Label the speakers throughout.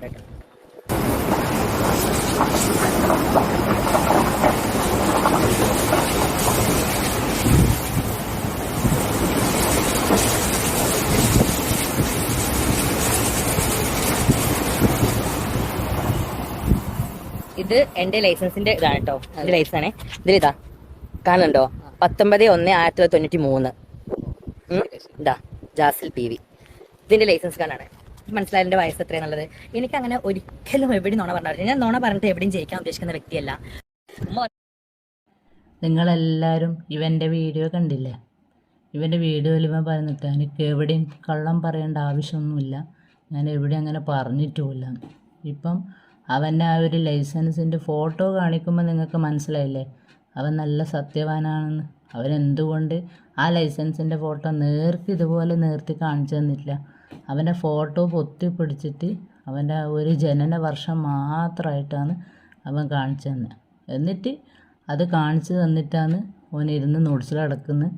Speaker 1: ഇത് എന്റെ ലൈസൻസിന്റെ ഇതാണ് കേട്ടോ. ഇത് ലൈസൻസാണേ. ഇതിലിതാ കാണുന്നുണ്ടോ? 19/1/1993. ഇതാ ജാസിൽ PV. ഇതിന്റെ ലൈസൻസ് കാർഡാണ്. മനസ്സിലായ എന്റെ വയസ്സ് എത്രയാന്നുള്ളത്. എനിക്ക് അങ്ങനെ ഒരിക്കലും എവിടെയും നുണ പറഞ്ഞില്ല. ഞാൻ നുണ പറഞ്ഞിട്ട് എവിടെയും ജയിക്കാൻ ഉദ്ദേശിക്കുന്ന വ്യക്തിയല്ല.
Speaker 2: നിങ്ങളെല്ലാവരും ഇവൻ്റെ വീഡിയോ കണ്ടില്ലേ? ഇവൻ്റെ വീഡിയോയിൽ ഇവൻ പറഞ്ഞിട്ട് എനിക്ക് എവിടെയും കള്ളം പറയേണ്ട ആവശ്യമൊന്നുമില്ല, ഞാൻ എവിടെയും അങ്ങനെ പറഞ്ഞിട്ടുമില്ല. ഇപ്പം അവൻ്റെ ആ ഒരു ലൈസൻസിൻ്റെ ഫോട്ടോ കാണിക്കുമ്പോൾ നിങ്ങൾക്ക് മനസ്സിലായില്ലേ അവൻ നല്ല സത്യവാനാണെന്ന്. അവനെന്തുകൊണ്ട് ആ ലൈസൻസിൻ്റെ ഫോട്ടോ ഇതുപോലെ നേർത്തി കാണിച്ചു തന്നിട്ടില്ല? അവൻ്റെ ഫോട്ടോ പൊത്തിപ്പിടിച്ചിട്ട് അവൻ്റെ ഒരു ജനന വർഷം മാത്രമായിട്ടാണ് അവൻ കാണിച്ചു തന്നെ. എന്നിട്ട് അത് കാണിച്ചു തന്നിട്ടാണ് ഓനിരുന്ന് നോട്ട്സിലടക്കുന്നത്.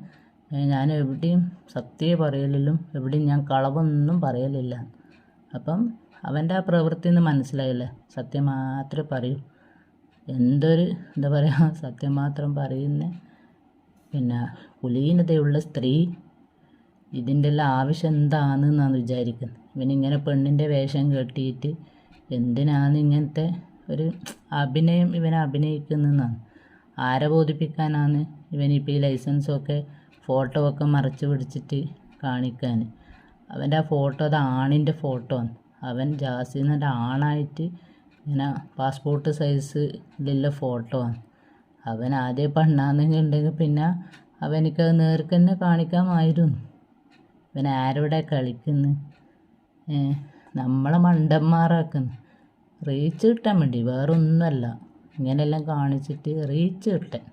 Speaker 2: ഞാൻ എവിടെയും സത്യമേ പറയലില്ലും, എവിടെയും ഞാൻ കളവൊന്നും പറയലില്ല. അപ്പം അവൻ്റെ ആ പ്രവൃത്തി നിന്ന് മനസ്സിലായില്ലേ, സത്യം മാത്രമേ പറയൂ. എന്തൊരു എന്താ പറയുക, സത്യം മാത്രം പറയുന്ന പിന്നെ കുലീനതയുള്ള സ്ത്രീ. ഇതിൻ്റെ എല്ലാം ആവശ്യം എന്താണെന്നാണ് വിചാരിക്കുന്നത്. ഇവനിങ്ങനെ പെണ്ണിൻ്റെ വേഷം കെട്ടിയിട്ട് എന്തിനാണ് ഇങ്ങനത്തെ ഒരു അഭിനയം ഇവനെ അഭിനയിക്കുന്നതെന്നാണ്. ആരെ ബോധിപ്പിക്കാനാണ് ഇവനിപ്പോൾ ഈ ലൈസൻസൊക്കെ ഫോട്ടോ ഒക്കെ മറച്ച് പിടിച്ചിട്ട് കാണിക്കാൻ? അവൻ്റെ ആ ഫോട്ടോ അത് ആണിൻ്റെ ഫോട്ടോ ആണ്. അവൻ ജാസിന്നൊരു ആണായിട്ട് ഇങ്ങനെ പാസ്പോർട്ട് സൈസിലുള്ള ഫോട്ടോ ആണ്. അവൻ ആദ്യം പെണ്ണാണെന്നുണ്ടെങ്കിൽ പിന്നെ അവനിക്കത് നേർക്ക് തന്നെ കാണിക്കാമായിരുന്നു. ഇവൻ ആരോടെ കളിക്കുന്നു? നമ്മളെ മണ്ടന്മാരാക്കുന്നു. റീച്ച് കിട്ടാൻ വേണ്ടി, വേറൊന്നുമല്ല. ഇങ്ങനെയെല്ലാം കാണിച്ചിട്ട് റീച്ച് കിട്ടാൻ.